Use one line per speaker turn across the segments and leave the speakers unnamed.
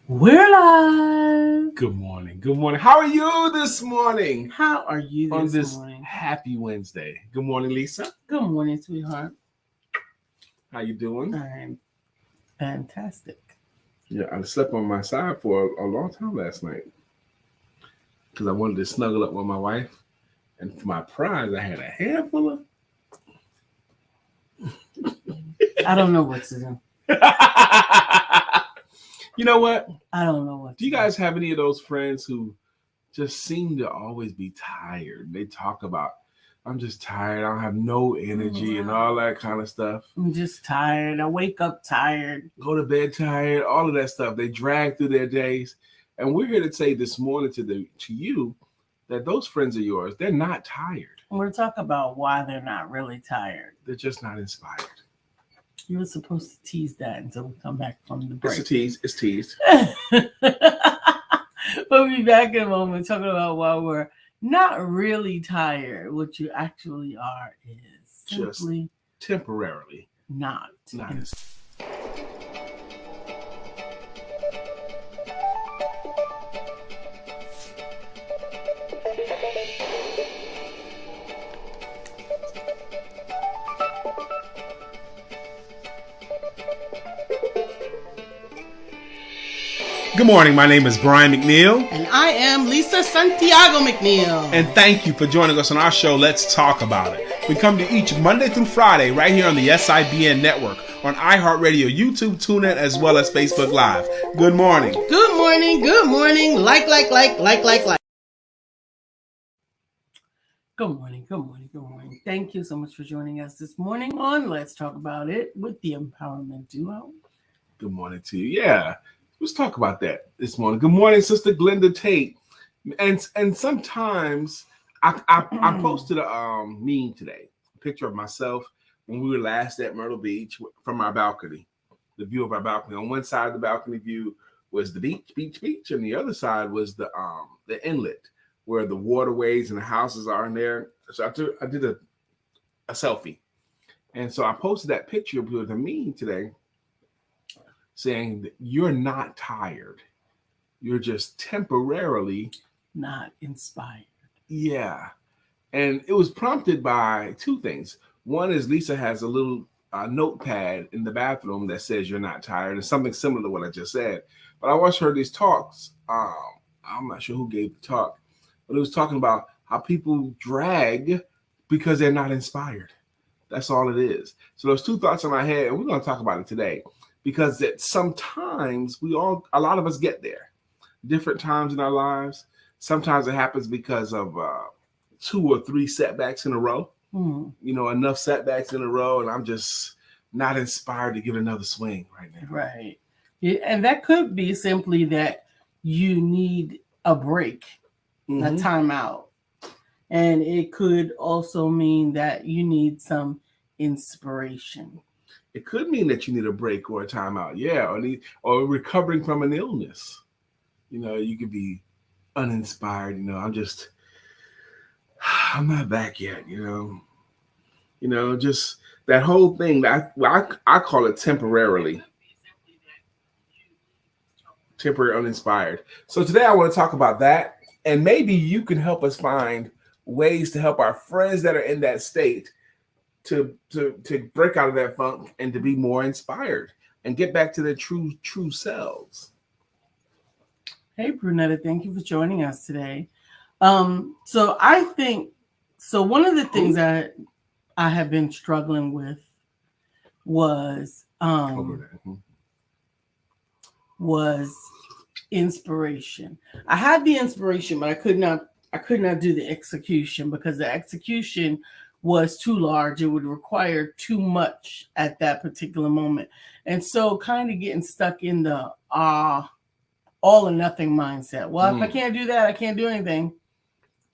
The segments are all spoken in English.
We're live.
Good morning. Good morning. How are you this morning?
How are you
on this
morning?
happy Wednesday? Good morning, Lisa.
Good morning, sweetheart.
How you doing?
I'm fantastic.
Yeah, I slept on my side for a long time last night because I wanted to snuggle up with my wife, and for my prize, I had a handful of.
I don't know what to do.
You know what?
I don't know what.
Do you guys have any of those friends who just seem to always be tired? They talk about, I'm just tired. I don't have no energy and all that kind of stuff.
I'm just tired. I wake up tired.
Go to bed tired. All of that stuff. They drag through their days. And we're here to say this morning to you that those friends of yours, they're not tired.
We're talking about why they're not really tired.
They're just not inspired.
You were supposed to tease that until we come back from the break.
It's a tease. It's teased.
We'll be back in a moment talking about why we're not really tired. What you actually are is simply
just temporarily
not.
Good morning. My name is Brian McNeill.
And I am Lisa Santiago McNeill.
And thank you for joining us on our show, Let's Talk About It. We come to each Monday through Friday right here on the SIBN network, on iHeartRadio, YouTube, TuneIn, as well as Facebook Live. Good morning.
Good morning. Good morning. Like. Good morning. Good morning. Good morning. Thank you so much for joining us this morning on Let's Talk About It with the Empowerment Duo.
Good morning to you. Yeah. Let's talk about that this morning. Good morning, Sister Glenda Tate. And sometimes I posted a meme today, a picture of myself when we were last at Myrtle Beach from our balcony, the view of our balcony. On one side of the balcony view was the beach, and the other side was the inlet where the waterways and the houses are in there. So I did a selfie, and so I posted that picture with a meme today, saying that you're not tired. You're just temporarily
not inspired.
Yeah. And it was prompted by two things. One is Lisa has a little notepad in the bathroom that says you're not tired. It's something similar to what I just said. But I once heard these talks. I'm not sure who gave the talk, but it was talking about how people drag because they're not inspired. That's all it is. So those two thoughts in my head, and we're going to talk about it today. Because that sometimes a lot of us get there, different times in our lives. Sometimes it happens because of 2 or 3 setbacks in a row. Enough setbacks in a row, and I'm just not inspired to give another swing right now.
Right. And that could be simply that you need a break, a timeout. And it could also mean that you need some inspiration.
It could mean that you need a break or a timeout, or recovering from an illness. You could be uninspired. I'm not back yet. Just that whole thing. I call it temporary uninspired. So today I want to talk about that, and maybe you can help us find ways to help our friends that are in that state to break out of that funk and to be more inspired and get back to their true selves.
Hey, Brunetta, thank you for joining us today. So I think, one of the things that I have been struggling with was inspiration. I had the inspiration, but I could not do the execution because the execution was too large. It would require too much at that particular moment. And so kind of getting stuck in the all or nothing mindset. Well, if I can't do that, I can't do anything.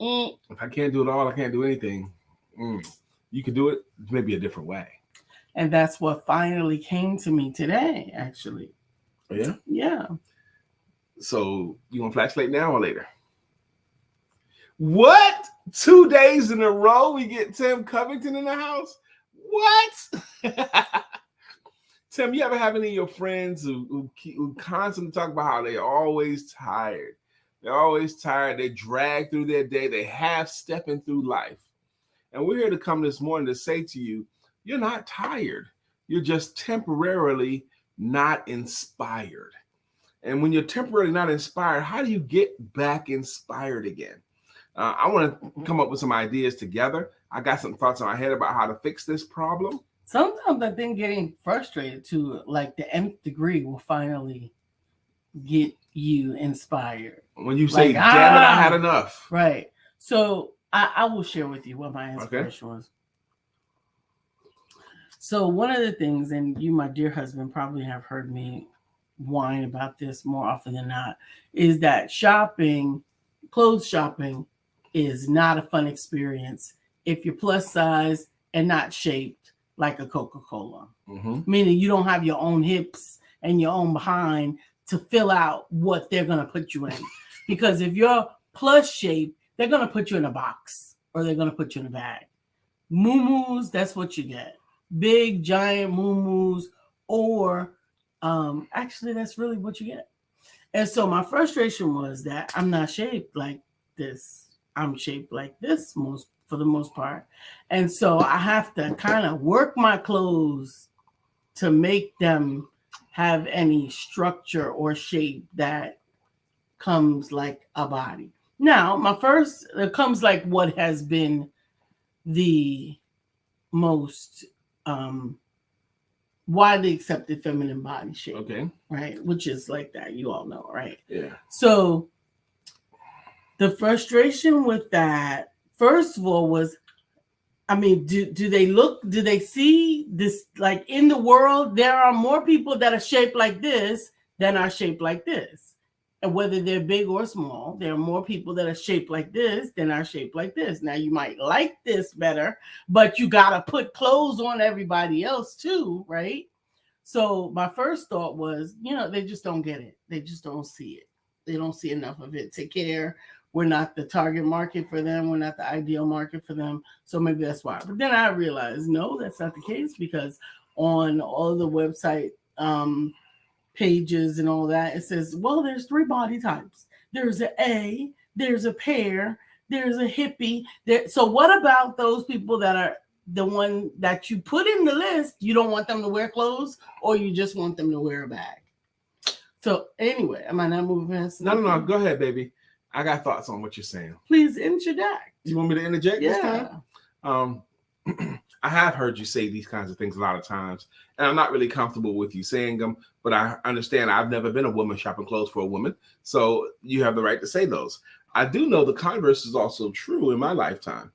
If I can't do it all, I can't do anything. You can do it maybe a different way.
And that's what finally came to me today, actually.
Yeah?
Yeah.
So you want flashlight now or later? What? 2 days in a row we get Tim Covington in the house? What? Tim, you ever have any of your friends who constantly talk about how they're always tired? They're always tired. They drag through their day. They half stepping through life. And we're here to come this morning to say to you, you're not tired. You're just temporarily not inspired. And when you're temporarily not inspired, how do you get back inspired again? I want to come up with some ideas together. I got some thoughts in my head about how to fix this problem.
Sometimes I think getting frustrated to like the nth degree will finally get you inspired.
When you say, like, damn it, I had enough.
Right. So I will share with you what my inspiration was. So one of the things, and you, my dear husband, probably have heard me whine about this more often than not, is that clothes shopping is not a fun experience if you're plus size and not shaped like a Coca-Cola. Mm-hmm. Meaning you don't have your own hips and your own behind to fill out what they're going to put you in. Because if you're plus shaped, they're going to put you in a box or they're going to put you in a bag. Moo-moos, that's what you get. Big, giant moo-moos, or actually, that's really what you get. And so my frustration was that I'm not shaped like this. I'm shaped like this for the most part. And so I have to kind of work my clothes to make them have any structure or shape that comes like a body. Now, it comes like what has been the most widely accepted feminine body shape. Okay. Right? Which is like that. You all know, right? Yeah. So the frustration with that, first of all, was, I mean, do they see this, like in the world, there are more people that are shaped like this than are shaped like this. And whether they're big or small, there are more people that are shaped like this than are shaped like this. Now, you might like this better, but you got to put clothes on everybody else too, right? So my first thought was, they just don't get it. They just don't see it. They don't see enough of it to care. We're not the target market for them. We're not the ideal market for them. So maybe that's why. But then I realized, no, that's not the case, because on all the website pages and all that, it says, well, there's 3 body types. There's an A, there's a pear, there's a hippie. So what about those people that are the one that you put in the list? You don't want them to wear clothes, or you just want them to wear a bag? So anyway, am I not moving fast?
No. Go ahead, baby. I got thoughts on what you're saying.
Please interject.
You want me to interject this time? I have heard you say these kinds of things a lot of times, and I'm not really comfortable with you saying them, but I understand I've never been a woman shopping clothes for a woman, so you have the right to say those. I do know the converse is also true in my lifetime.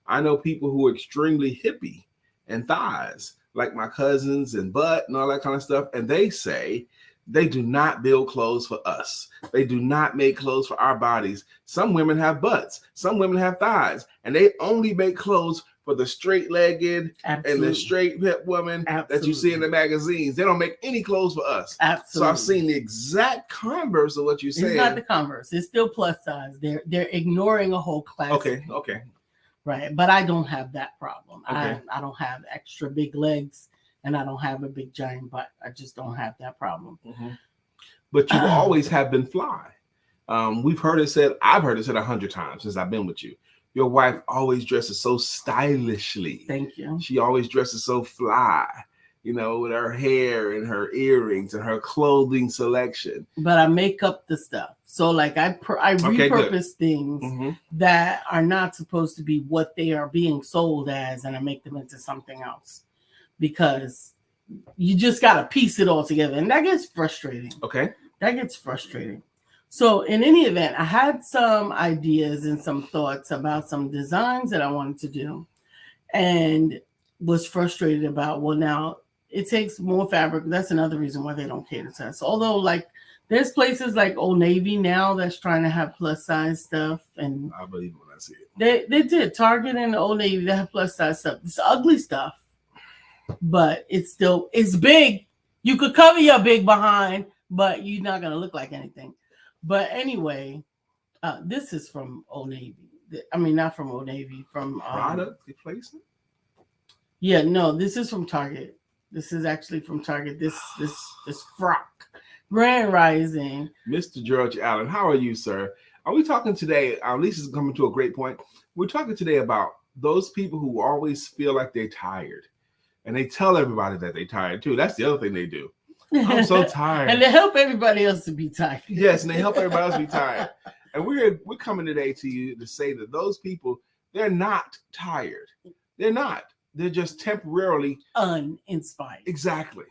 I know people who are extremely hippie and thighs, like my cousins and butt and all that kind of stuff, and they say they do not build clothes for us. They do not make clothes for our bodies. Some women have butts. Some women have thighs, and they only make clothes for the straight-legged and the straight-hip woman that you see in the magazines. They don't make any clothes for us. Absolutely. So I've seen the exact converse of what you said.
It's not the converse. It's still plus size. They're ignoring a whole class.
Okay.
Right, but I don't have that problem. Okay. I don't have extra big legs, and I don't have a big giant butt. I just don't have that problem.
Mm-hmm. But you always have been fly. I've heard it said 100 times since I've been with you. Your wife always dresses so stylishly.
Thank you.
She always dresses so fly, with her hair and her earrings and her clothing selection.
But I make up the stuff. So like I repurpose things that are not supposed to be what they are being sold as, and I make them into something else, because you just got to piece it all together. And that gets frustrating.
Okay.
That gets frustrating. So in any event, I had some ideas and some thoughts about some designs that I wanted to do, and was frustrated about, well, now it takes more fabric. That's another reason why they don't cater to us. Although, like, there's places like Old Navy now that's trying to have plus size stuff. And
I believe when I see it.
They did. Target and Old Navy, they have plus size stuff. It's ugly stuff, but it's big. You could cover your big behind, but you're not going to look like anything. But anyway, this is from Old Navy. I mean, not from Old Navy, from
product replacement.
Yeah, no, this is from Target. This is actually from Target. This frock. Grand Rising.
Mr. George Allen, how are you, sir? Are we talking today? Lisa's coming to a great point. We're talking today about those people who always feel like they're tired. And they tell everybody that they're tired too. That's the other thing they do. I'm so tired.
And they help everybody else to be tired.
Yes, and they help everybody else be tired. And we're coming today to you to say that those people, they're not tired. They're not. They're just temporarily
uninspired.
Exactly.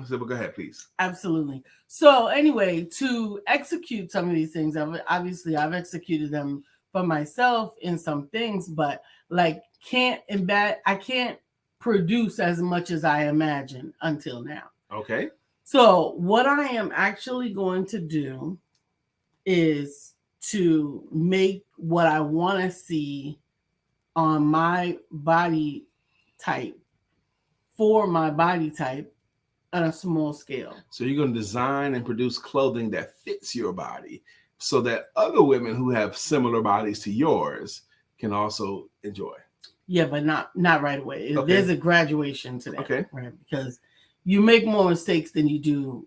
So, but go ahead, please.
Absolutely. So anyway, to execute some of these things, I've executed them for myself in some things, but like I can't produce as much as I imagined until now.
Okay.
So what I am actually going to do is to make what I want to see on my body type for my body type on a small scale.
So you're going to design and produce clothing that fits your body so that other women who have similar bodies to yours can also enjoy.
Yeah, but not right away.
Okay.
There's a graduation to that.
Okay.
Right? Because you make more mistakes than you do.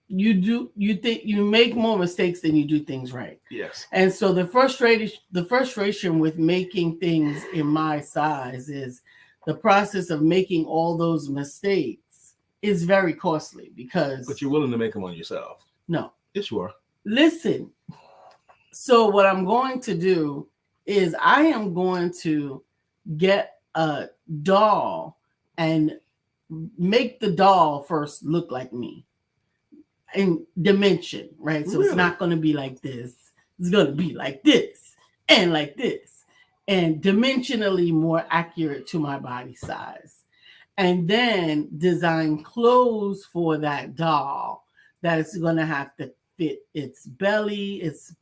You make more mistakes than you do things right.
Yes.
And so the frustration with making things in my size is the process of making all those mistakes is very costly because.
But you're willing to make them on yourself.
No.
Yes, you are.
Listen. So what I'm going to do is I am going to get a doll and make the doll first look like me in dimension, right? So It's not going to be like this. It's going to be like this and like this and dimensionally more accurate to my body size. And then design clothes for that doll that is going to have to fit its belly, its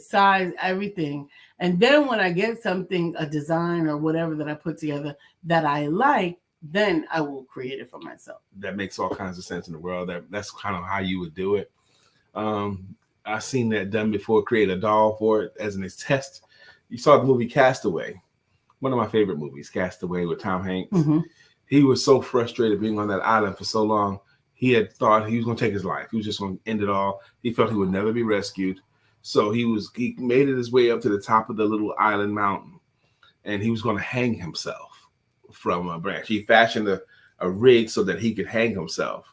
size, everything. And then when I get something, a design or whatever that I put together that I like, then I will create it for myself.
That makes all kinds of sense in the world. That's kind of how you would do it. I've seen that done before, create a doll for it as an test. You saw the movie Castaway, one of my favorite movies, Castaway with Tom Hanks.
Mm-hmm.
He was so frustrated being on that island for so long. He had thought he was going to take his life. He was just going to end it all. He felt he would never be rescued. So he made it his way up to the top of the little island mountain, and he was going to hang himself from a branch. He fashioned a rig so that he could hang himself,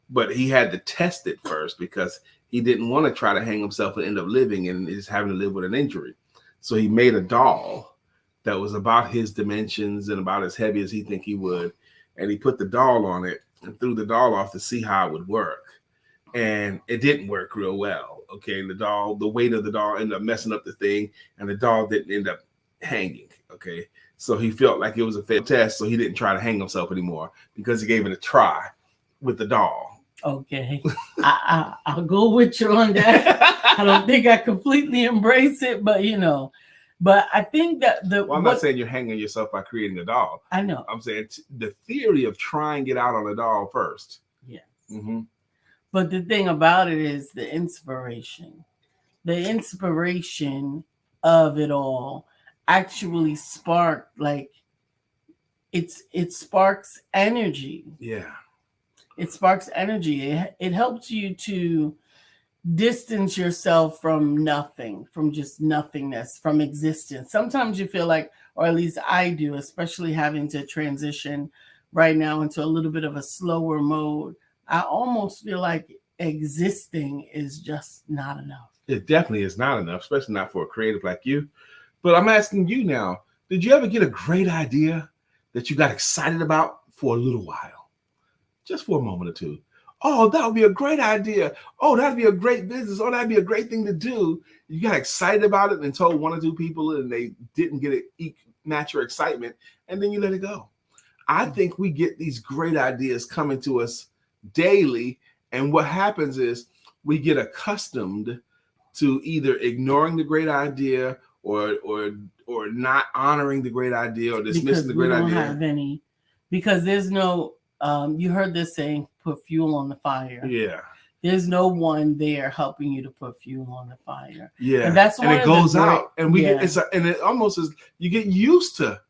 but he had to test it first because he didn't want to try to hang himself and end up living and just having to live with an injury. So he made a doll that was about his dimensions and about as heavy as he think he would, and he put the doll on it and threw the doll off to see how it would work. And it didn't work real well. Okay, the weight of the doll ended up messing up the thing, and the doll didn't end up hanging. Okay, so he felt like it was a failed test, so he didn't try to hang himself anymore because he gave it a try with the doll.
Okay, I'll go with you on that. I don't think I completely embrace it, but but I think that
I'm not saying you're hanging yourself by creating a doll.
I know.
I'm saying the theory of trying it out on a doll first.
Yes.
Mm-hmm.
But the thing about it is the inspiration. The inspiration of it all actually sparked, like, it sparks energy.
Yeah.
It sparks energy. It helps you to distance yourself from nothing, from just nothingness, from existence. Sometimes you feel like, or at least I do, especially having to transition right now into a little bit of a slower mode. I almost feel like existing is just not enough.
It definitely is not enough, especially not for a creative like you. But I'm asking you now, did you ever get a great idea that you got excited about for a little while? Just for a moment or two. Oh, that would be a great idea. Oh, that'd be a great business. Oh, that'd be a great thing to do. You got excited about it and told one or two people and they didn't get it, match your excitement, and then you let it go. I think we get these great ideas coming to us daily, and what happens is we get accustomed to either ignoring the great idea or not honoring the great idea or dismissing the great idea.
Because we don't have any, because there's no, you heard this saying, put fuel on the fire.
Yeah.
There's no one there helping you to put fuel on the fire.
Yeah.
And that's
and it goes out. And we get and it almost is, you get used to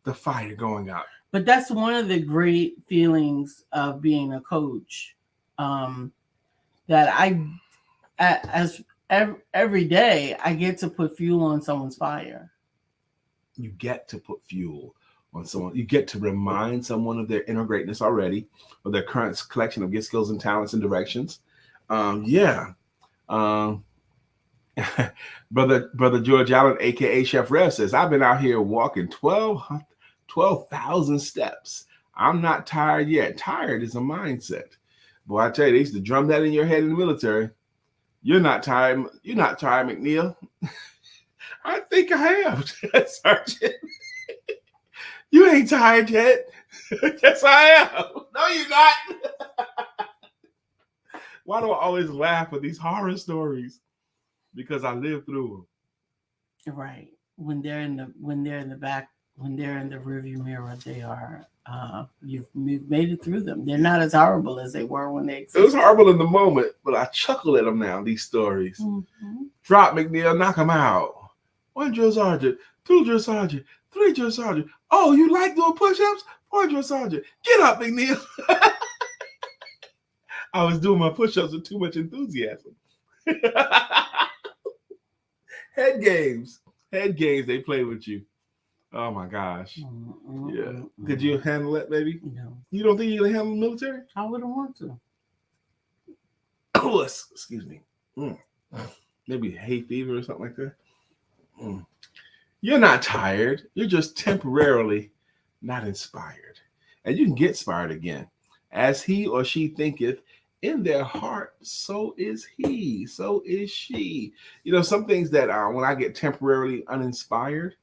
the fire going out.
But that's one of the great feelings of being a coach. That as every day, I get to put fuel on someone's fire.
You get to put fuel on someone. You get to remind someone of their inner greatness already, of their current collection of gifts, skills, and talents and directions. Yeah. Um, Brother George Allen, aka Chef Rev, says, I've been out here walking 12,000 steps. I'm not tired yet. Tired is a mindset. Boy, I tell you, they used to drum that in your head in the military. You're not tired. You're not tired, McNeill. I think I have, Sergeant. You ain't tired yet. Yes, I am. No, you're not. Why do I always laugh at these horror stories? Because I lived through
them. Right. When they're in the back, when they're in the rearview mirror, they are. You've made it through them. They're not as horrible as they were when they existed.
It was horrible in the moment, but I chuckle at them now. These stories. Mm-hmm. Drop McNeill, knock them out. 1 drill sergeant, 2 drill sergeant, 3 drill sergeant. Oh, you like doing push-ups? 4 drill sergeant. Get up, McNeill. I was doing my push-ups with too much enthusiasm. Head games, they play with you. Oh my gosh. Yeah. Could you handle it, baby?
No.
You don't think you can handle the military?
I wouldn't want to.
Oh, excuse me. Maybe hay fever or something like that. You're not tired. You're just temporarily not inspired. And you can get inspired again. As he or she thinketh in their heart, so is he, so is she. You know, some things that when I get temporarily uninspired,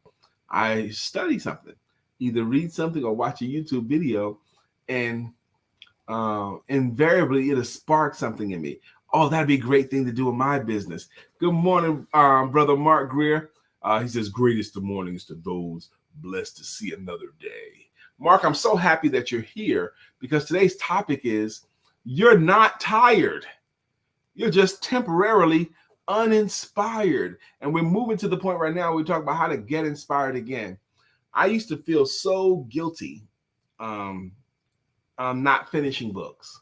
I study something, either read something or watch a YouTube video, and invariably it'll spark something in me. Oh, that'd be a great thing to do in my business. Good morning, Brother Mark Greer. He says, greatest of mornings to those blessed to see another day. Mark, I'm so happy that you're here because today's topic is you're not tired. You're just temporarily uninspired. And we're moving to the point right now where we talk about how to get inspired again. I used to feel so guilty not finishing books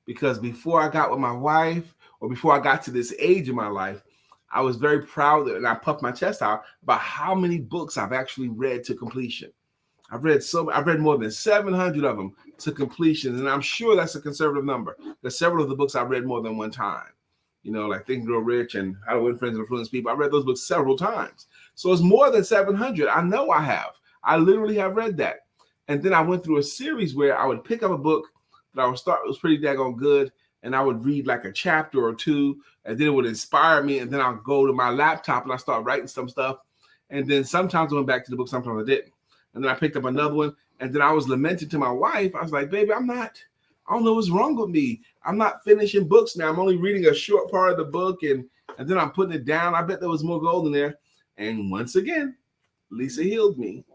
because before I got with my wife or before I got to this age in my life, I was very proud and I puffed my chest out about how many books I've actually read to completion. I've read more than 700 of them to completion, and I'm sure that's a conservative number. There's several of the books I've read more than one time. You know, like Think and Grow Rich and How to Win Friends and Influence People. I read those books several times. So it's more than 700. I know I have. I literally have read that. And then I went through a series where I would pick up a book that I would start was pretty daggone good, and I would read like a chapter or two, and then it would inspire me, and then I'll go to my laptop and I start writing some stuff. And then sometimes I went back to the book, sometimes I didn't. And then I picked up another one, and then I was lamenting to my wife. I was like, baby, I don't know what's wrong with me. I'm not finishing books now. I'm only reading a short part of the book, and then I'm putting it down. I bet there was more gold in there. And once again, Lisa healed me.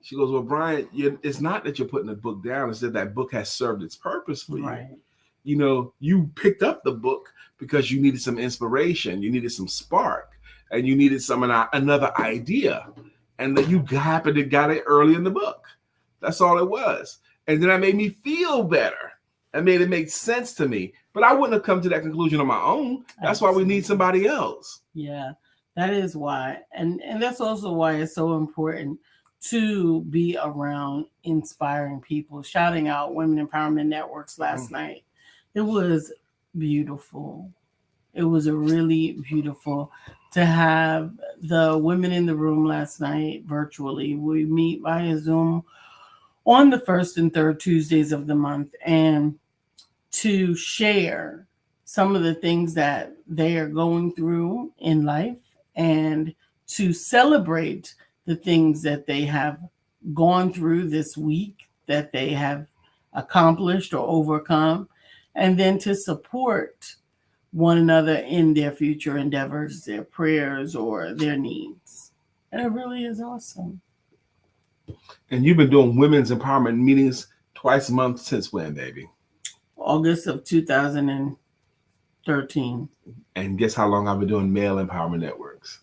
She goes, well, Brian, it's not that you're putting the book down. It's that book has served its purpose for you. Right. You know, you picked up the book because you needed some inspiration. You needed some spark, and you needed another idea. And then you happened to got it early in the book. That's all it was. And then that made me feel better. It made it make sense to me. But I wouldn't have come to that conclusion on my own. That's why we need somebody else.
Yeah, that is why. And that's also why it's so important to be around inspiring people. Shouting out Women Empowerment Networks last night. It was beautiful. It was a really beautiful to have the women in the room last night virtually. We meet via Zoom on the first and third Tuesdays of the month, and to share some of the things that they are going through in life and to celebrate the things that they have gone through this week, that they have accomplished or overcome, and then to support one another in their future endeavors, their prayers, or their needs. And it really is awesome.
And you've been doing women's empowerment meetings twice a month since when, baby?
August of 2013.
And guess how long I've been doing male empowerment networks?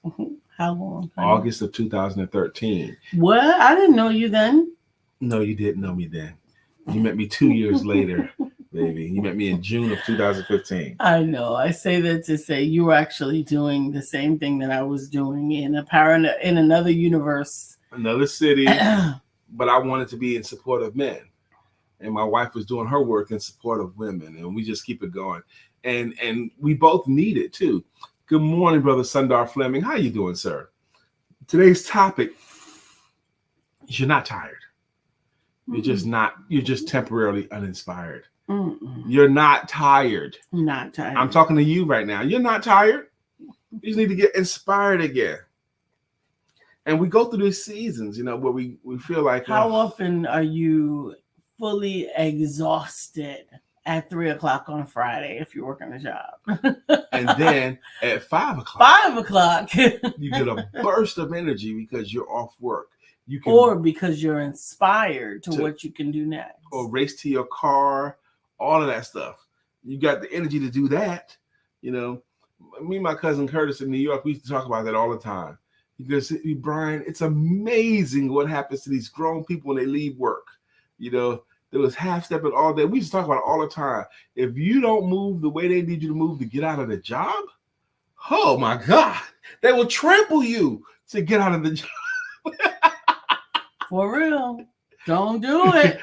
How long?
August of 2013.
What? I didn't know you then.
No, you didn't know me then. You met me 2 years later, baby. You met me in June of 2015.
I know. I say that to say you were actually doing the same thing that I was doing in another universe.
Another city, but I wanted to be in support of men. And my wife was doing her work in support of women, and we just keep it going. And we both need it too. Good morning, Brother Sundar Fleming. How you doing, sir? Today's topic is you're not tired. You're just not, you're just temporarily uninspired. You're not tired.
Not tired.
I'm talking to you right now. You're not tired. You just need to get inspired again. And we go through these seasons, where we feel like.
How often are you fully exhausted at 3:00 on a Friday if you're working a job?
And then at 5:00.
5:00.
You get a burst of energy because you're off work.
Or because you're inspired to what you can do next.
Or race to your car, all of that stuff. You got the energy to do that. Me and my cousin Curtis in New York, we used to talk about that all the time. Because, Brian, it's amazing what happens to these grown people when they leave work. There was half-stepping all day. We used to talk about it all the time. If you don't move the way they need you to move to get out of the job, oh, my God, they will trample you to get out of the job.
For real. Don't do it.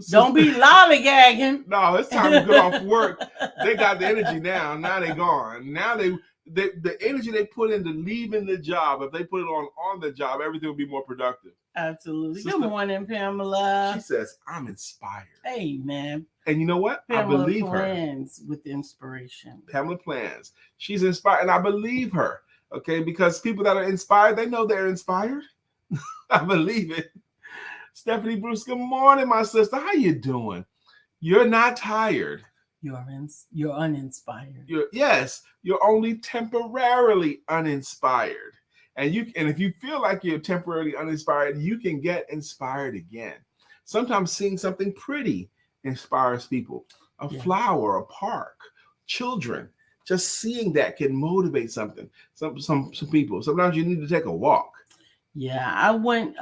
Don't be lollygagging.
No, it's time to get off work. They got the energy now. Now they're gone. Now the energy they put into leaving the job, if they put it on the job, everything will be more productive.
Absolutely. Sister, good morning, Pamela.
She says, I'm inspired.
Amen.
And you know what?
Pamela
I believe
plans with inspiration.
Pamela plans. She's inspired, and I believe her. Okay, because people that are inspired, they know they're inspired. I believe it. Stephanie Bruce, good morning, my sister. How you doing? You're not tired.
You're uninspired.
You're only temporarily uninspired. And if you feel like you're temporarily uninspired, you can get inspired again. Sometimes seeing something pretty inspires people. A flower, a park, children. Just seeing that can motivate something. Some people. Sometimes you need to take a walk.
Yeah, I went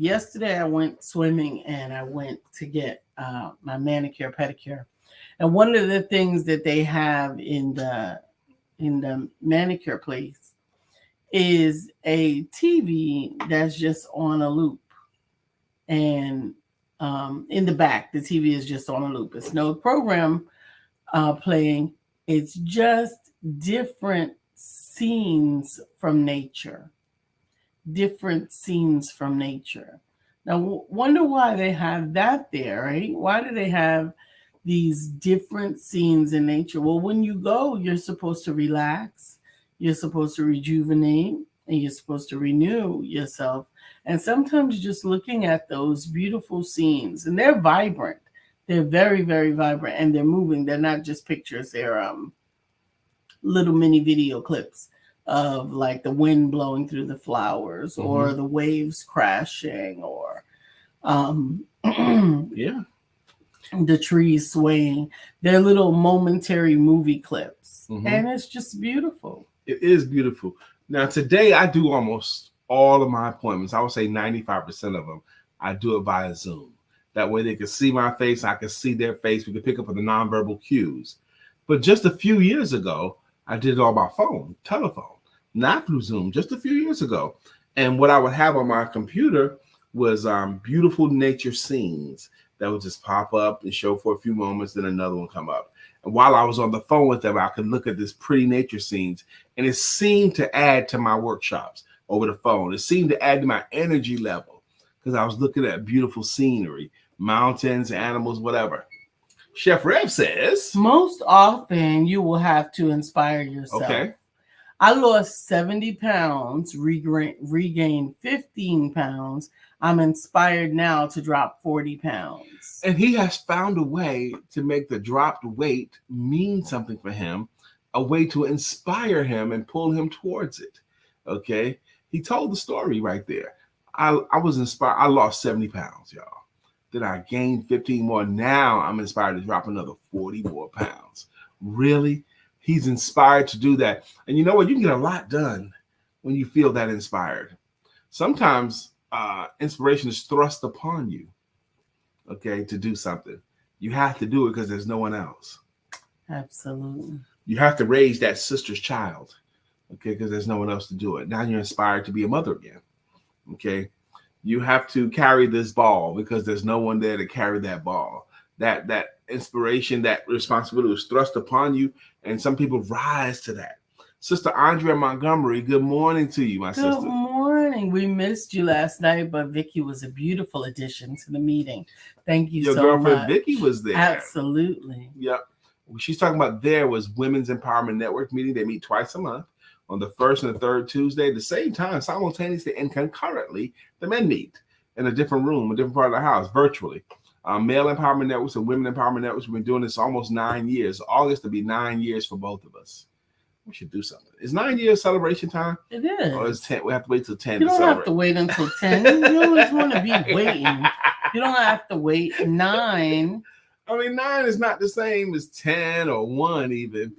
yesterday. I went swimming and I went to get my manicure, pedicure. And one of the things that they have in the manicure place is a TV that's just on a loop. And in the back, the TV is just on a loop. It's no program playing. It's just different scenes from nature. Different scenes from nature. Now, wonder why they have that there, right? Why do they have these different scenes in nature? Well, when you go, you're supposed to relax, you're supposed to rejuvenate, and you're supposed to renew yourself. And sometimes just looking at those beautiful scenes, and they're vibrant. They're very, very vibrant, and they're moving. They're not just pictures. They're little mini video clips of like the wind blowing through the flowers or the waves crashing or the trees swaying. They're little momentary movie clips. And it's just beautiful.
It is beautiful. Now, today I do almost all of my appointments. I would say 95% of them, I do it via Zoom. That way they can see my face. I can see their face. We can pick up on the nonverbal cues. But just a few years ago, I did it all by phone, telephone. Not through Zoom, just a few years ago. And what I would have on my computer was beautiful nature scenes that would just pop up and show for a few moments, then another one come up. And while I was on the phone with them, I could look at this pretty nature scenes, and it seemed to add to my workshops over the phone. It seemed to add to my energy level because I was looking at beautiful scenery, mountains, animals, whatever. Chef Rev says,
most often you will have to inspire yourself.
Okay.
I lost 70 pounds, regained 15 pounds. I'm inspired now to drop 40 pounds.
And he has found a way to make the dropped weight mean something for him, a way to inspire him and pull him towards it. Okay. He told the story right there. I was inspired. I lost 70 pounds, y'all. Then I gained 15 more. Now I'm inspired to drop another 40 more pounds. Really? He's inspired to do that. And you know what? You can get a lot done when you feel that inspired. Sometimes inspiration is thrust upon you. okay, to do something. You have to do it because there's no one else.
Absolutely.
You have to raise that sister's child, okay, because there's no one else to do it. Now you're inspired to be a mother again, okay? You have to carry this ball because there's no one there to carry that ball. That inspiration, that responsibility was thrust upon you, and some people rise to that. Sister Andrea Montgomery, good morning to you, my sister.
Good morning. We missed you last night, but Vicky was a beautiful addition to the meeting. Thank you
Your
so
girlfriend
much.
Vicky was there.
Absolutely.
Yep. She's talking about there was Women's Empowerment Network meeting. They meet twice a month on the first and the third Tuesday at the same time, simultaneously and concurrently. The men meet in a different room, a different part of the house, virtually. Male Empowerment Networks and Women Empowerment Networks. We've been doing this almost 9 years. August will be 9 years for both of us. We should do something. Is 9 years celebration time?
It is.
Or is 10? We have to wait till 10
You
to
don't
celebrate.
have to wait until 10. You always want to be waiting. You don't have to wait 9.
I mean, 9 is not the same as 10 or 1 even.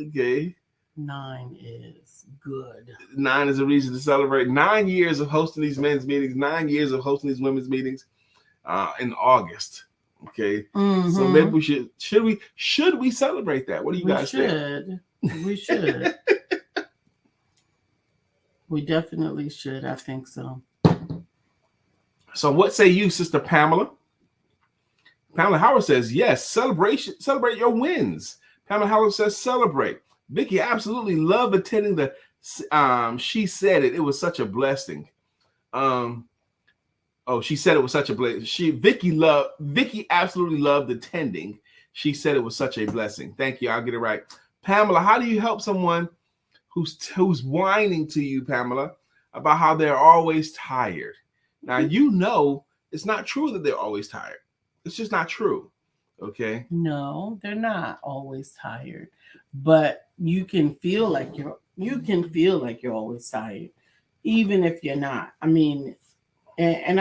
Okay.
9 is good.
9 is a reason to celebrate. 9 years of hosting these men's meetings, 9 years of hosting these women's meetings in August. Okay.
Mm-hmm.
So maybe we should we celebrate that? What do you guys think?
We should. We definitely should. I think so.
So what say you, Sister Pamela? Pamela Howard says, yes, celebrate your wins. Pamela Howard says, celebrate. Vicky absolutely loved attending the, she said it was such a blessing. She said it was such a blessing. Vicky absolutely loved attending. She said it was such a blessing. Thank you. I'll get it right. Pamela, how do you help someone who's whining to you, Pamela, about how they're always tired? Now, you know it's not true that they're always tired. It's just not true. Okay.
No, they're not always tired, but you can feel like you're always tired, even if you're not. I mean, and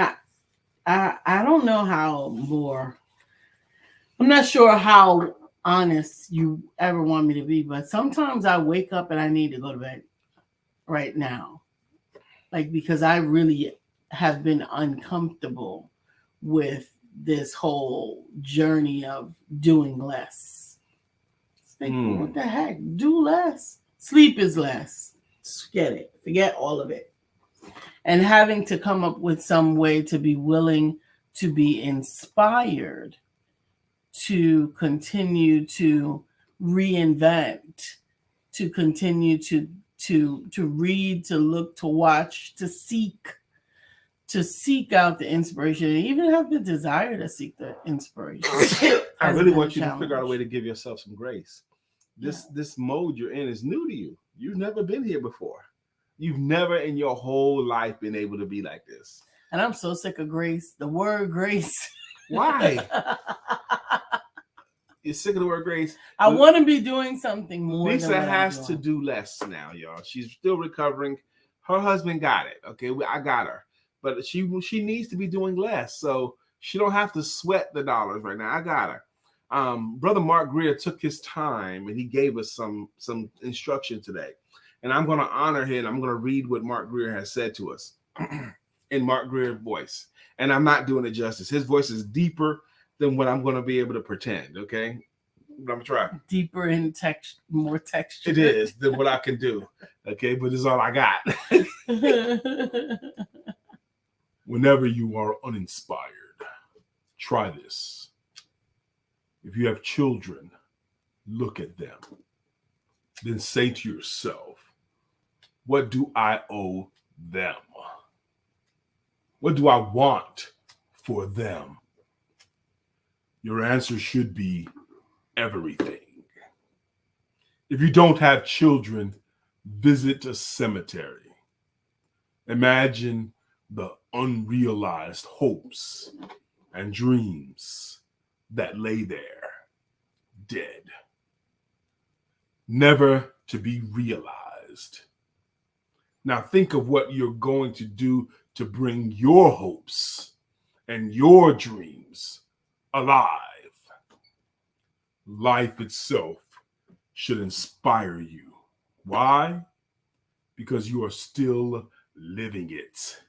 I don't know how more. I'm not sure how honest you ever want me to be, but sometimes I wake up and I need to go to bed right now, like because I really have been uncomfortable with this whole journey of doing less. Like, what the heck? Do less. Sleep is less. Forget it. Forget all of it. And having to come up with some way to be willing to be inspired to continue to reinvent, to continue to read, to look, to watch, to seek out the inspiration, and even have the desire to seek the inspiration.
I really want you to figure out a way to give yourself some grace. This mode you're in is new to you. You've never been here before. You've never in your whole life been able to be like this.
And I'm so sick of grace. The word grace.
Why? You're sick of the word grace.
I want to be doing something more.
Lisa has to do less now, y'all. She's still recovering. Her husband got it. Okay, I got her. But she needs to be doing less, so she don't have to sweat the dollars right now. I got her. Brother Mark Greer took his time and he gave us some instruction today, and I'm going to honor him. I'm going to read what Mark Greer has said to us in Mark Greer's voice, and I'm not doing it justice. His voice is deeper than what I'm going to be able to pretend. Okay, but I'm trying.
Deeper in text, more texture.
It is than what I can do. Okay, but it's all I got. Whenever you are uninspired, try this. If you have children, look at them. Then say to yourself, what do I owe them? What do I want for them? Your answer should be everything. If you don't have children, visit a cemetery. Imagine the unrealized hopes and dreams that lay there, dead, never to be realized. Now think of what you're going to do to bring your hopes and your dreams alive. Life itself should inspire you. Why? Because you are still living it.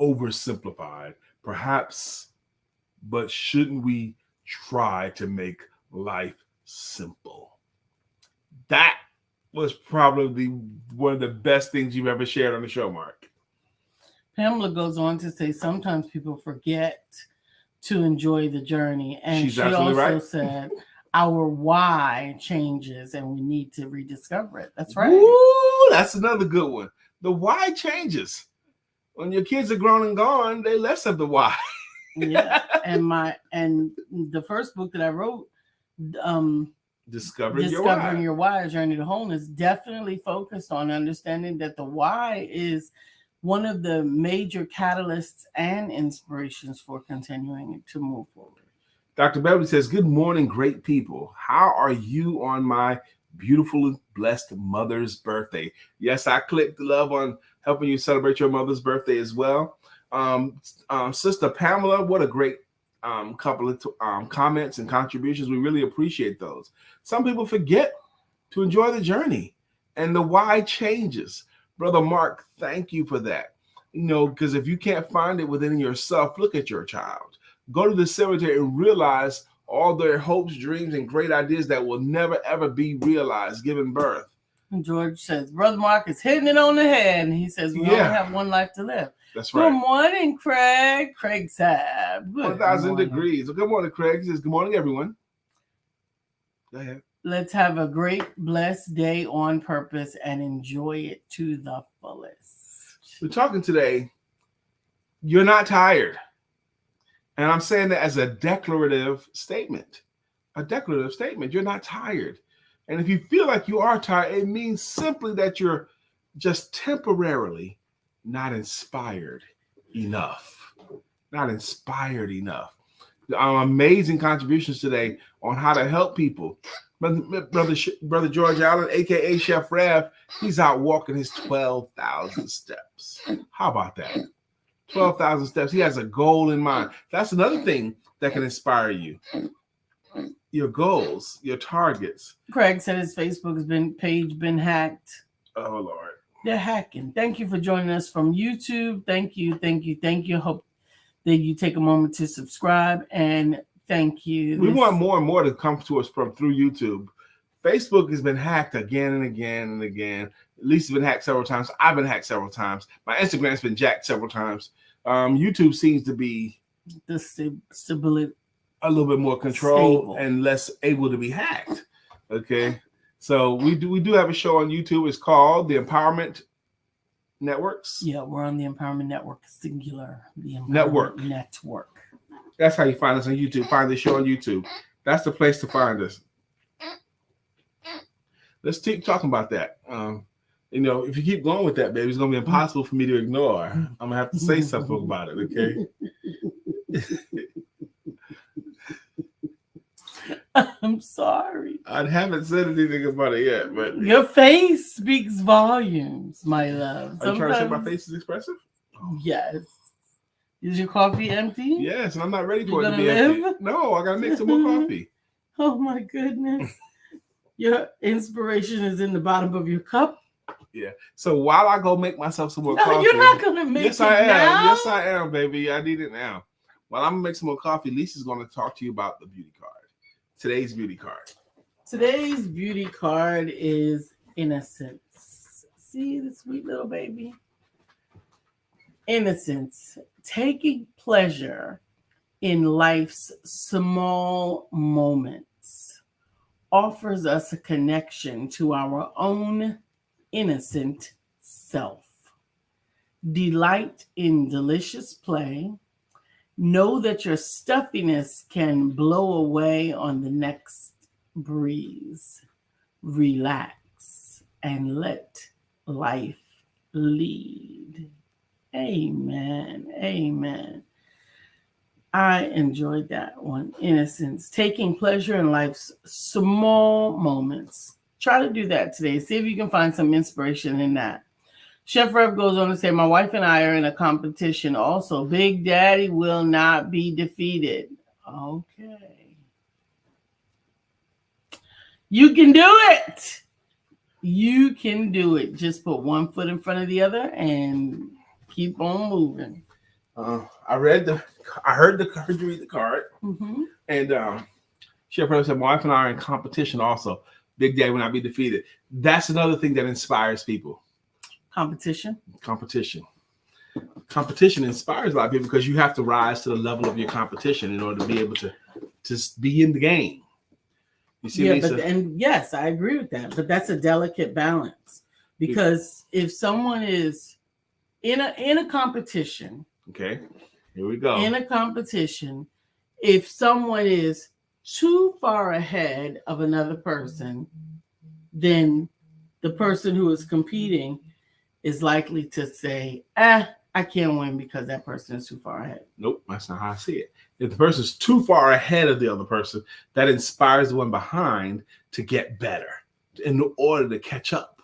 Oversimplified, perhaps but shouldn't we try to make life simple? That was probably one of the best things you've ever shared on the show, Mark.
Pamela goes on to say sometimes people forget to enjoy the journey. And
She's
she
absolutely
also
right.
said our why changes and we need to rediscover it. That's right.
Ooh, that's another good one. The why changes. When your kids are grown and gone, they less of the why.
Yeah. And the first book that I wrote,
Discovering
Your Why, A Journey to Wholeness, definitely focused on understanding that the why is one of the major catalysts and inspirations for continuing to move forward.
Dr. Beverly says, good morning, great people. How are you on my beautiful, blessed mother's birthday? Yes, I clicked the love on helping you celebrate your mother's birthday as well. Sister Pamela, what a great couple of comments and contributions. We really appreciate those. Some people forget to enjoy the journey and the why changes. Brother Mark, thank you for that. Because if you can't find it within yourself, look at your child. Go to the cemetery and realize all their hopes, dreams, and great ideas that will never, ever be realized given birth.
And George says, Brother Mark is hitting it on the head. And he says, we only have one life to live.
That's right.
Good morning, Craig. Craig Saab.
1,000 degrees. Well, good morning, Craig. He says, good morning, everyone. Go ahead.
Let's have a great, blessed day on purpose and enjoy it to the fullest.
We're talking today, you're not tired. And I'm saying that as a declarative statement. A declarative statement. You're not tired. And if you feel like you are tired, it means simply that you're just temporarily not inspired enough. Not inspired enough. Amazing contributions today on how to help people. Brother George Allen, a.k.a. Chef Rev, he's out walking his 12,000 steps. How about that? 12,000 steps. He has a goal in mind. That's another thing that can inspire you. Your goals, your targets.
Craig said his Facebook page been hacked.
Oh, Lord.
They're hacking. Thank you for joining us from YouTube. Thank you. Hope that you take a moment to subscribe, and thank you.
We want more and more to come to us through YouTube. Facebook has been hacked again and again and again. Lisa's been hacked several times. I've been hacked several times. My Instagram's been jacked several times. YouTube seems to be
the stability,
a little bit more controlled and less able to be hacked. Okay, so we do have a show on YouTube. It's called the Empowerment Networks.
Yeah, we're on the Empowerment Network, singular. The Empowerment Network.
That's how you find us on YouTube. Find the show on YouTube. That's the place to find us. Let's keep talking about that. If you keep going with that, baby, it's going to be impossible for me to ignore. I'm going to have to say something about it, okay?
I'm sorry.
I haven't said anything about it yet, but...
Your face speaks volumes, my love.
Are you trying to say my face is expressive?
Yes. Is your coffee empty?
Yes, and I'm not ready for it to be empty. No, I got to make some more coffee.
Oh, my goodness. Your inspiration is in the bottom of your cup?
Yeah. So while I go make myself some more coffee...
You're not going to make it now?
Yes, I am, baby. I need it now. While I'm going to make some more coffee, Lisa's going to talk to you about the beauty card. Today's beauty card. Today's
beauty card is innocence. See the sweet little baby? Innocence. Taking pleasure in life's small moments offers us a connection to our own innocent self. Delight in delicious play. Know that your stuffiness can blow away on the next breeze. Relax and let life lead. Amen. Amen. I enjoyed that one. Innocence. Taking pleasure in life's small moments. Try to do that today. See if you can find some inspiration in that. Chef Rev goes on to say, my wife and I are in a competition also. Big Daddy will not be defeated. Okay. You can do it. You can do it. Just put one foot in front of the other and keep on moving.
I heard you read the card,
Mm-hmm.
and Chef Rose said, "My wife and I are in competition. Also, Big Daddy will not be defeated." That's another thing that inspires people.
Competition.
Competition inspires a lot of people because you have to rise to the level of your competition in order to be able to be in the game. You see,
Yeah,
Lisa?
yes, I agree with that. But that's a delicate balance because if someone is in a competition,
okay, here we go.
In a competition, if someone is too far ahead of another person, then the person who is competing is likely to say, I can't win because that person is too far ahead.
Nope, that's not how I see it. If the person is too far ahead of the other person, that inspires the one behind to get better in order to catch up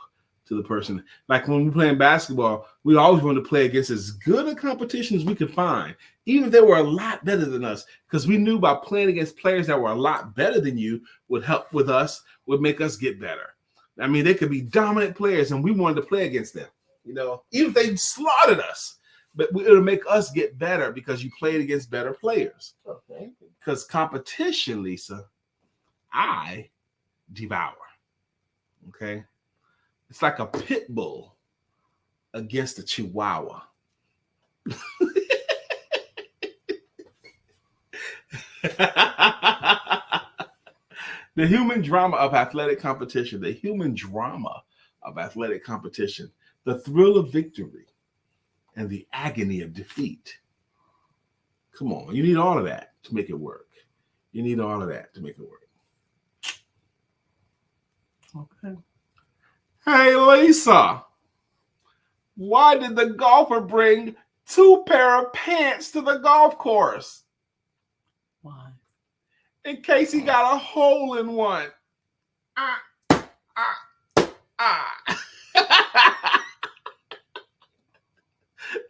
to the person. Like when we're playing basketball, we always want to play against as good a competition as we could find, even if they were a lot better than us, because we knew by playing against players that were a lot better than you would help with us, would make us get better. I mean, they could be dominant players, and we wanted to play against them. You know, even if they slaughtered us, but it'll make us get better because you played against better players.
Okay.
Because competition, Lisa, I devour. Okay. It's like a pit bull against a chihuahua. The human drama of athletic competition, the thrill of victory, and the agony of defeat. Come on, you need all of that to make it work.
Okay.
Hey, Lisa, why did the golfer bring 2 pair of pants to the golf course?
Why?
In case he got a hole in one.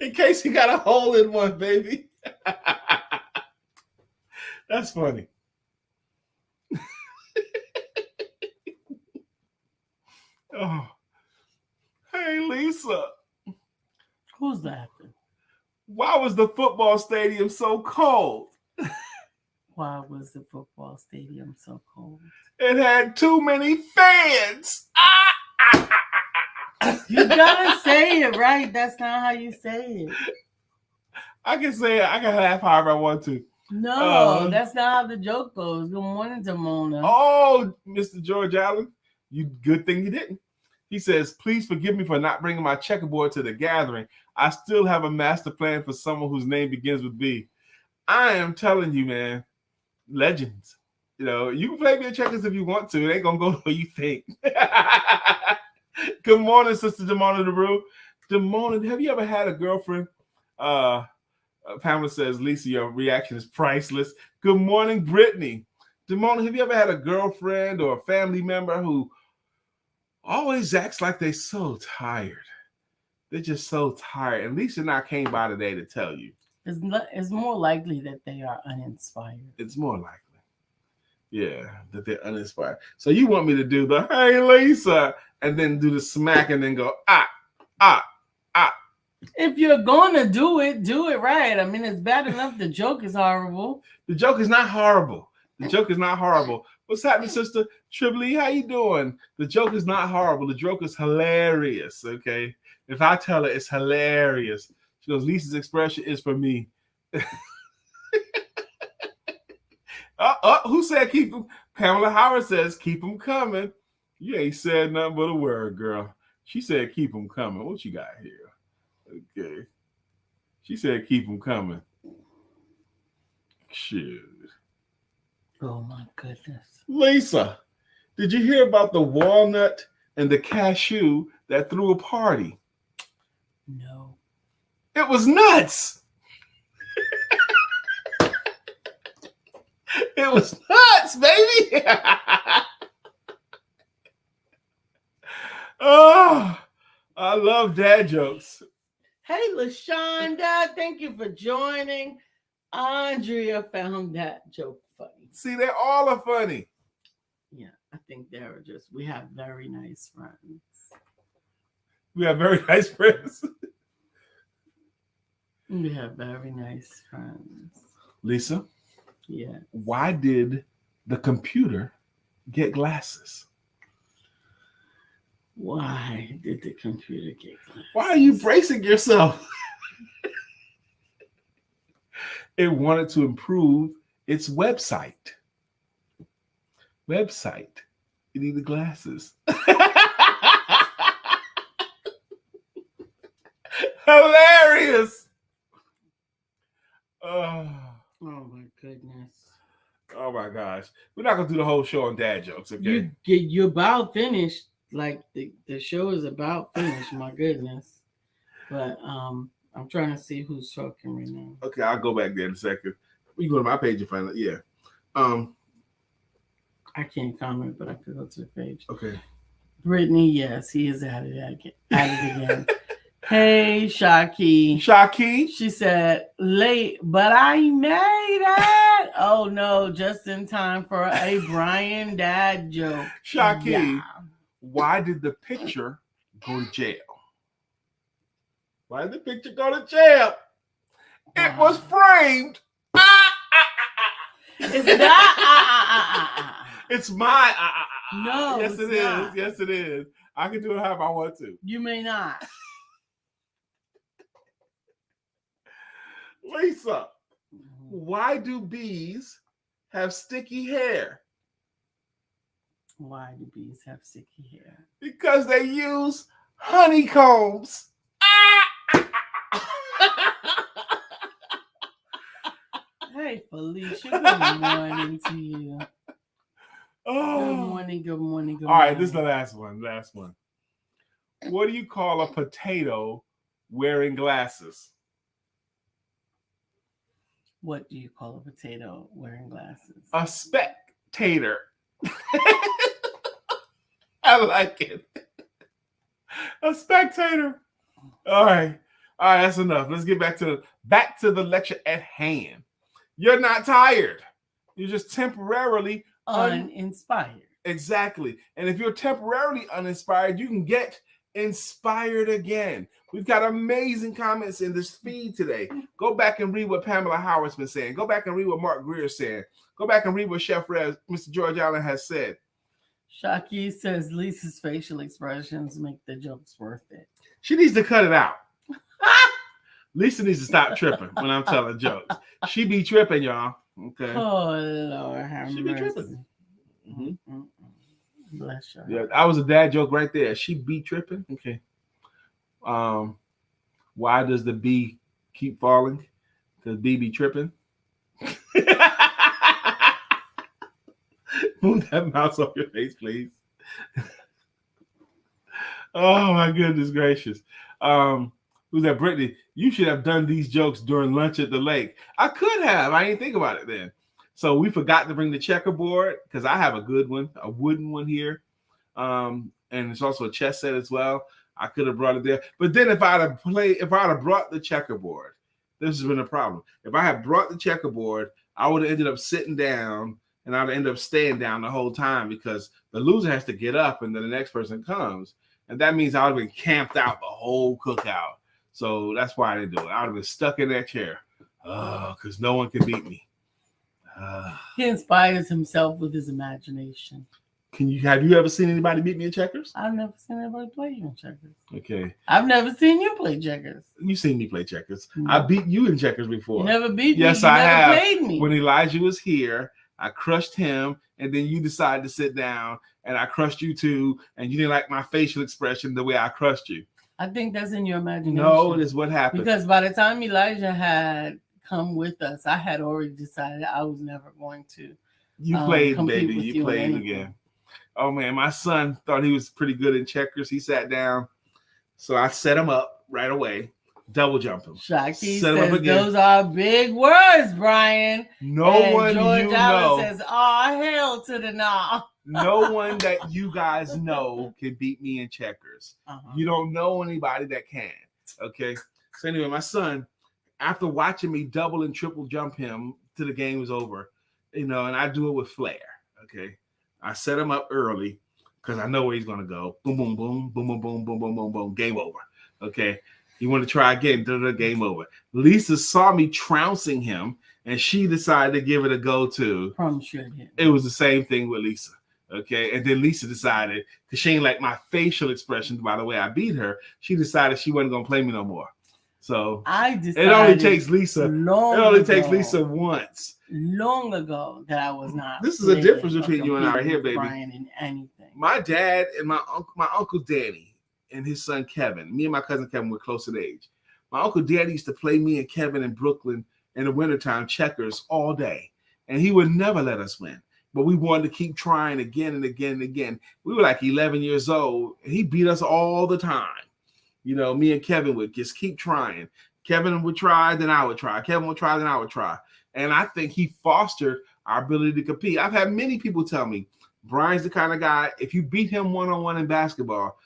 In case he got a hole in one, baby. That's funny. Oh. Hey, Lisa.
Who's laughing?
Why was the football stadium so cold?
Why was the football stadium so cold?
It had too many fans.
You gotta say it right. That's not how you say it.
I can say it. I can laugh however I want to.
No, that's not how the joke goes. Good morning, Damona.
Oh, Mr. George Allen, good thing you didn't. He says, "Please forgive me for not bringing my checkerboard to the gathering. I still have a master plan for someone whose name begins with B." I am telling you, man, legends. You know, you can play me in checkers if you want to. It ain't gonna go the way you think. Good morning, Sister Damona DeRue. Damona, have you ever had a girlfriend? Pamela says, "Lisa, your reaction is priceless." Good morning, Brittany. Damona, have you ever had a girlfriend or a family member who always acts like they're so tired? They're just so tired. And Lisa and I came by today to tell you.
It's more likely that they are uninspired.
It's more likely. Yeah, that they're uninspired. So you want me to do the, "Hey, Lisa," and then do the smack and then go, "Ah."
If you're gonna do it right. I mean, it's bad enough the joke is horrible.
The joke is not horrible. What's happening, Sister Tribbley? How you doing? The joke is not horrible. The joke is hilarious, okay? If I tell her, it's hilarious. She goes, "Lisa's expression is for me." Who said keep them? Pamela Howard says, "Keep them coming." You ain't said nothing but a word, girl. She said, "Keep them coming." What you got here? Okay. She said, "Keep them coming." Shoot.
Oh my goodness.
Lisa, did you hear about the walnut and the cashew that threw a party?
No.
It was nuts. It was nuts, baby. Oh, I love dad jokes.
Hey, LaShonda, thank you for joining. Andrea found that joke funny.
See, they all are funny.
Yeah, I think we have very nice friends.
We have very nice friends.
We have very nice friends.
Lisa,
Yeah.
why did the computer get glasses?
Why did the computer get glasses?
Why are you bracing yourself? It wanted to improve its website. It needed glasses. Hilarious.
Oh my goodness.
Oh my gosh. We're not gonna do the whole show on dad jokes, okay?
You're about finished. Like the show is about finished, my goodness. But I'm trying to see who's talking right now.
Okay, I'll go back there in a second. We go to my page and find it. Yeah.
I can't comment, but I could go to the page.
Okay.
Brittany, yes, he is at it again. Hey, Shaki. She said, late, but I made it. Oh, no, just in time for a Brian dad joke.
Shaki,
yeah.
Why did the picture go to jail? Why did the picture go to jail? It was framed.
It's that.
It's my.
No,
yes, it is. Yes, it is. I can do it however I want to.
You may not.
Lisa, why do bees have sticky hair?
Why do bees have sticky hair?
Because they use honeycombs.
Hey, Felicia, good morning to you.
Oh.
Good morning.
All right, this is the last one. What do you call a potato wearing glasses?
What do you call a potato wearing glasses?
A spectator. I like it. A spectator. All right, that's enough. Let's get back to the lecture at hand. You're not tired. You're just temporarily
uninspired.
Exactly. And if you're temporarily uninspired, you can get inspired again. We've got amazing comments in this feed today. Go back and read what Pamela Howard's been saying. Go back and read what Mark Greer's saying. Go back and read what Chef Rev, Mr. George Allen has said.
Shaki says Lisa's facial expressions make the jokes worth it.
She needs to cut it out. Lisa needs to stop tripping when I'm telling jokes. She be tripping, y'all. Okay.
Oh, Lord, have
she be tripping.
Mm-hmm. Bless her.
Yeah, that was a dad joke right there. She be tripping. Okay. Why does the bee keep falling? Does bee be tripping? Move that mouse off your face, please. Oh my goodness gracious. Who's that? Brittany, you should have done these jokes during lunch at the lake. I could have. I didn't think about it then. So we forgot to bring the checkerboard because I have a good one, a wooden one here. And it's also a chess set as well. I could have brought it there. But then if I'd have brought the checkerboard, this has been a problem. If I had brought the checkerboard, I would have ended up sitting down and I'd end up staying down the whole time because the loser has to get up and then the next person comes. And that means I would have been camped out the whole cookout. So that's why I didn't do it. I would have been stuck in that chair because no one can beat me.
He inspires himself with his imagination.
Have you ever seen anybody beat me in checkers?
I've never seen anybody play you in checkers.
Okay.
I've never seen you play checkers.
You've seen me play checkers.
No.
I beat you in checkers before.
You never beat me.
Yes,
you
I
never
have.
Played me.
When Elijah was here, I crushed him, and then you decided to sit down, and I crushed you too, and you didn't like my facial expression the way I crushed you.
I think that's in your imagination.
No, it is what happened.
Because by the time Elijah had come with us, I had already decided I was never going to.
You played, baby. You played again. Oh, man, my son thought he was pretty good in checkers. He sat down. So I set him up right away. Double jumped him.
Shaki says those are big words, Brian.
No one
George
you
Allen
know.
says, oh, hell to the no.
No one that you guys know can beat me in checkers. You don't know anybody that can. Okay. So anyway, my son, after watching me double and triple jump him till the game was over, and I do it with flair. Okay. I set him up early because I know where he's gonna go. Boom, boom, boom, boom, boom, boom, boom, boom, boom, boom. Game over. Okay. You want to try again? Game over. Lisa saw me trouncing him, and she decided to give it a go too. It was the same thing with Lisa. Okay, and then Lisa decided, because she ain't like my facial expressions by the way I beat her, she decided she wasn't gonna play me no more. So it only takes Lisa. Takes Lisa once.
Long ago that I was not.
This is a difference between you and I right here, baby.
Brian in anything.
My dad and my uncle Danny and his son Kevin. Me and my cousin Kevin were close in age. My uncle Danny used to play me and Kevin in Brooklyn in the wintertime checkers all day, and he would never let us win. But we wanted to keep trying again and again and again. We were like 11 years old, and he beat us all the time. You know, me and Kevin would just keep trying. Kevin would try, then I would try. Kevin would try, then I would try. And I think he fostered our ability to compete. I've had many people tell me, Brian's the kind of guy, if you beat him one-on-one in basketball,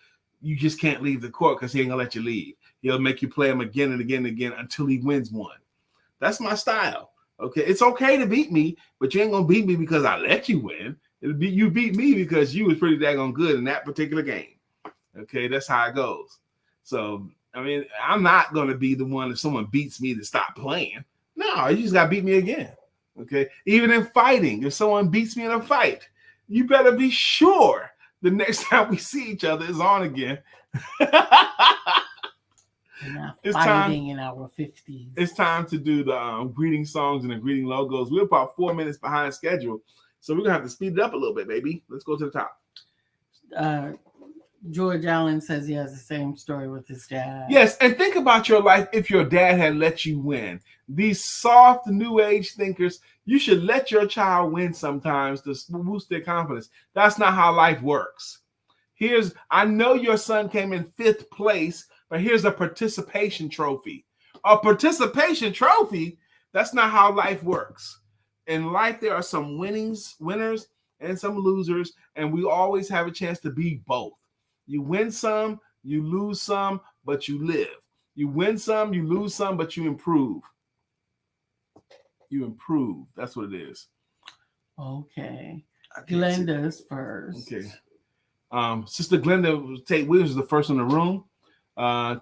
you just can't leave the court because he ain't gonna let you leave. He'll make you play him again and again and again until he wins one. That's my style. Okay, it's okay to beat me, but you ain't gonna beat me because I let you win. You beat me because you was pretty daggone good in that particular game. Okay, that's how it goes. So, I mean, I'm not gonna be the one if someone beats me to stop playing. No, you just gotta beat me again. Okay, even in fighting, if someone beats me in a fight, you better be sure the next time we see each other is on again.
It's fighting in our 50s.
It's time to do the greeting songs and the greeting logos. We're about 4 minutes behind schedule, so we're gonna have to speed it up a little bit, baby. Let's go to the top.
George Allen says he has the same story with his dad.
Yes, and think about your life if your dad had let you win. These soft new age thinkers, you should let your child win sometimes to boost their confidence. That's not how life works. I know your son came in 5th place, but here's a participation trophy. A participation trophy? That's not how life works. In life, there are some winners, and some losers, and we always have a chance to be both. You win some, you lose some, but you live. You win some, you lose some, but you improve. You improve. That's what it is.
Okay. Glenda's first.
Okay. Sister Glenda Tate Williams is the first in the room.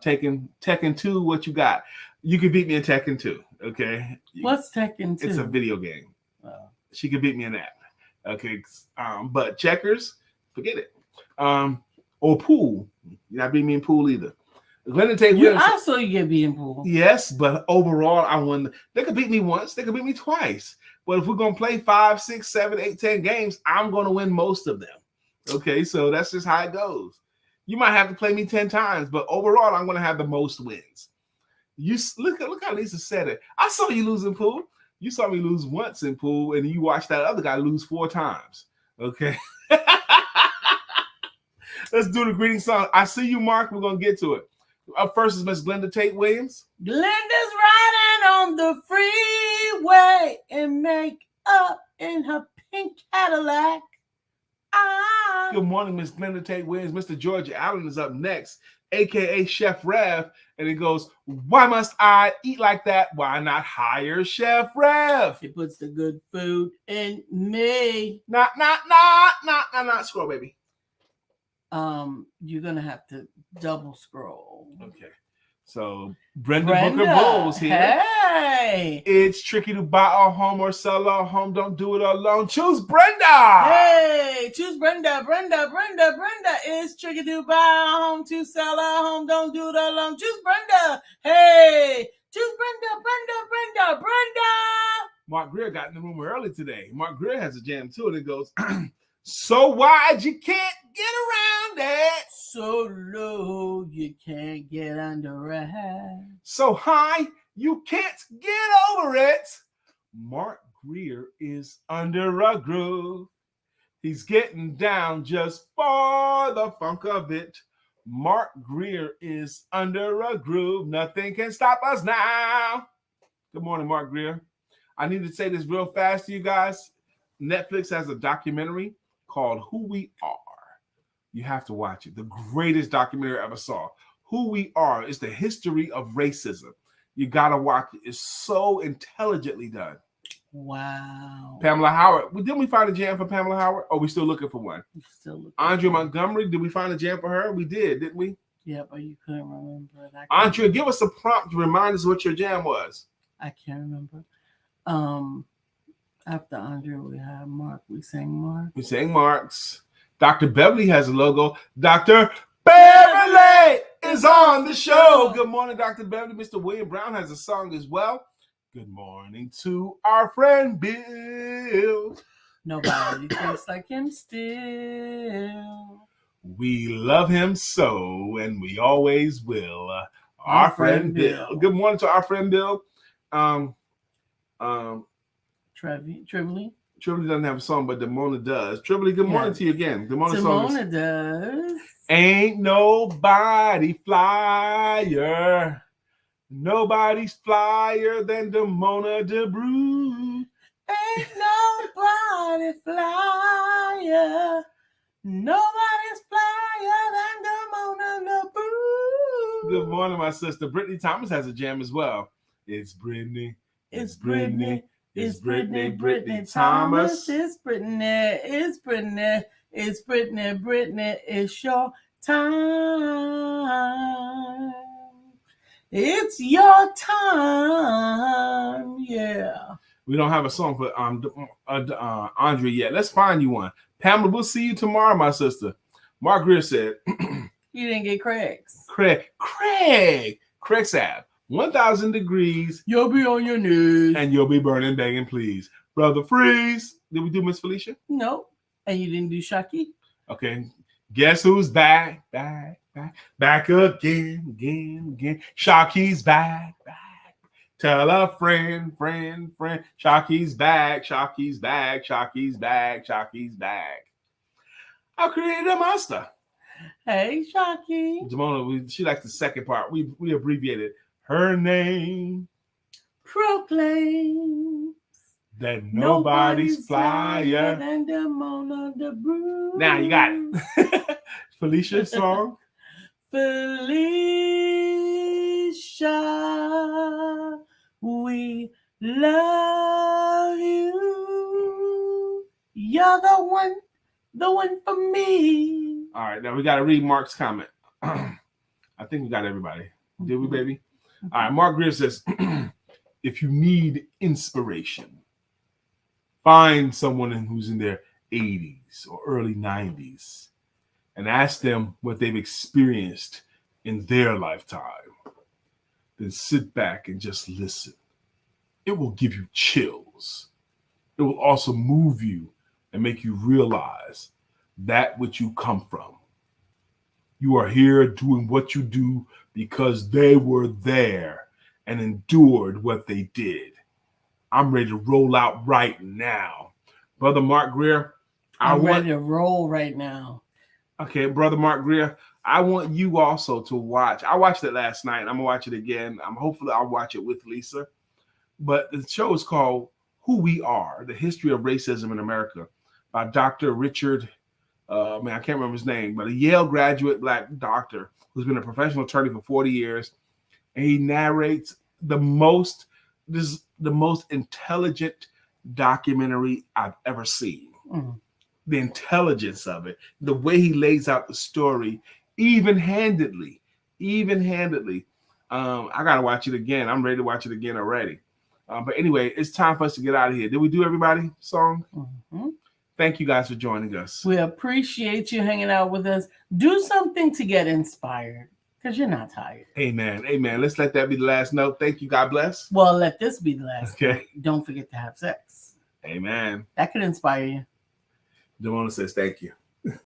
Taking Tekken 2, what you got? You can beat me in Tekken 2. Okay.
What's Tekken 2?
It's a video game. She could beat me in that. Okay. But checkers, forget it. Or pool. You're not beating me in pool either. Glenda Tate Williams.
I saw you get beat in pool.
Yes, but overall, I won. They could beat me once. They could beat me twice. But if we're going to play 5, 6, 7, 8, 10 games, I'm going to win most of them. Okay, so that's just how it goes. You might have to play me 10 times, but overall, I'm going to have the most wins. Look how Lisa said it. I saw you lose in pool. You saw me lose once in pool, and you watched that other guy lose 4 times. Okay. Let's do the greeting song. I see you, Mark. We're going to get to it. Up first is Miss Glenda Tate Williams.
Glenda's riding on the freeway in makeup in her pink Cadillac.
Good morning, Miss Glenda Tate Williams. Mr. George Allen is up next, a.k.a. Chef Rev. And it goes, why must I eat like that? Why not hire Chef Rev?
He puts the good food in me.
Not. Scroll, baby.
You're gonna have to double scroll.
Okay. So Brenda Booker Bowles here.
Hey,
it's tricky to buy a home or sell a home. Don't do it alone. Choose Brenda.
Hey, choose Brenda. Brenda. It's tricky to buy a home, to sell a home. Don't do it alone. Choose Brenda. Hey, choose Brenda.
Mark Greer got in the room early today. Mark Greer has a jam too, and it goes, so wide you can't get around it.
So low you can't get under it.
So high you can't get over it. Mark Greer is under a groove. He's getting down just for the funk of it. Mark Greer is under a groove. Nothing can stop us now. Good morning, Mark Greer. I need to say this real fast to you guys. Netflix has a documentary called Who We Are. You have to watch it. The greatest documentary I ever saw. Who We Are is the history of racism. You got to watch it. It's so intelligently done.
Wow.
Pamela Howard. Didn't we find a jam for Pamela Howard? Or are we still looking for one?
Still looking.
Andrea Montgomery. Did we find a jam for her? We did, didn't we?
Yeah, but you couldn't remember it.
Andrea, give us a prompt to remind us what your jam was.
I can't remember. After Andrea, we had Mark. We sang Mark.
We sang Mark's. Dr. Beverly has a logo. Dr. Beverly is on the show. Good morning, Dr. Beverly. Mr. William Brown has a song as well. Good morning to our friend Bill.
Nobody tastes like him still.
We love him so, and we always will. Our friend Bill. Good morning to our friend Bill.
Trively
doesn't have a song, but Demona does. Trively, good morning to you again.
Demona does.
Ain't nobody flyer. Nobody's flyer than Demona DeBrew.
Ain't nobody flyer. Nobody's flyer than Demona DeBrew.
Good morning, my sister. Brittany Thomas has a jam as well. It's Brittany.
It's Brittany. It's Brittany Thomas. It's Brittany. It's Brittany. It's Brittany. Brittany, it's your time. It's your time. Yeah.
We don't have a song for Andrea yet. Let's find you one. Pamela, we'll see you tomorrow, my sister. Mark Greer said,
you didn't get Craig's.
Craig Saab. 1,000 degrees.
You'll be on your knees.
And you'll be burning, begging, please. Brother Freeze. Did we do Miss Felicia?
No. And you didn't do Shaki?
Okay. Guess who's back again. Shaki's back. Tell a friend. Shaki's back. Our creator master.
Hey, Shaki.
Demona, she likes the second part. We abbreviated. Her name
proclaims
that nobody's flyer
than Demona DeBrew.
Now you got it. Felicia's song.
Felicia, we love you. You're the one for me.
All right, now we got to read Mark's comment. I think we got everybody. Did we, baby? All right, Mark Greer says, if you need inspiration, find someone who's in their 80s or early 90s and ask them what they've experienced in their lifetime. Then sit back and just listen. It will give you chills. It will also move you and make you realize that which you come from. You are here doing what you do because they were there and endured what they did. I'm ready to roll out right now. Brother Mark Greer,
I'm ready to roll right now.
Okay, Brother Mark Greer, I want you also to watch. I watched it last night. I'm going to watch it again. Hopefully I'll watch it with Lisa. But the show is called Who We Are, The History of Racism in America by Dr. Richard, I can't remember his name, but a Yale graduate Black doctor who's been a professional attorney for 40 years. And he narrates the most intelligent documentary I've ever seen. Mm. The intelligence of it, the way he lays out the story, even-handedly. I got to watch it again. I'm ready to watch it again already. But anyway, it's time for us to get out of here. Did we do everybody song? Mm-hmm. Thank you guys for joining us.
We appreciate you hanging out with us. Do something to get inspired because you're not tired.
Amen. Let's let that be the last note. Thank you. God bless.
Well, let this be the last.
Okay.
Note. Don't forget to have sex.
Amen.
That could inspire you.
Demona says thank you.